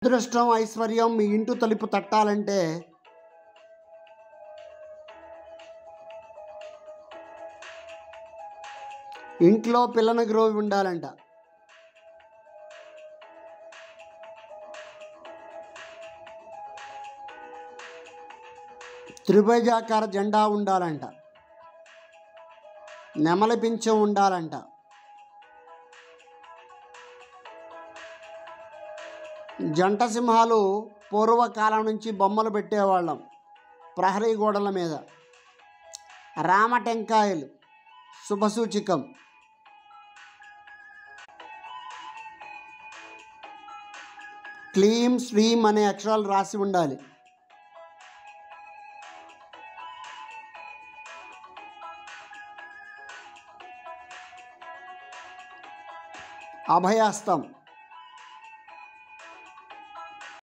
అదృష్టం ఐశ్వర్యం మీ ఇంటి తలుపు తట్టాలంటే ఇంట్లో పిల్లన గ్రోవి ఉండాలంట. త్రిభుజాకార జెండా ఉండాలంట. నెమలి పింఛం ఉండాలంట. జంట సింహాలు పూర్వకాలం నుంచి బొమ్మలు పెట్టేవాళ్ళం ప్రహరీ గోడల మీద. రామ టెంకాయలు శుభసూచికం. క్లీం శ్రీం అనే అక్షరాలు రాసి ఉండాలి. అభయహస్తం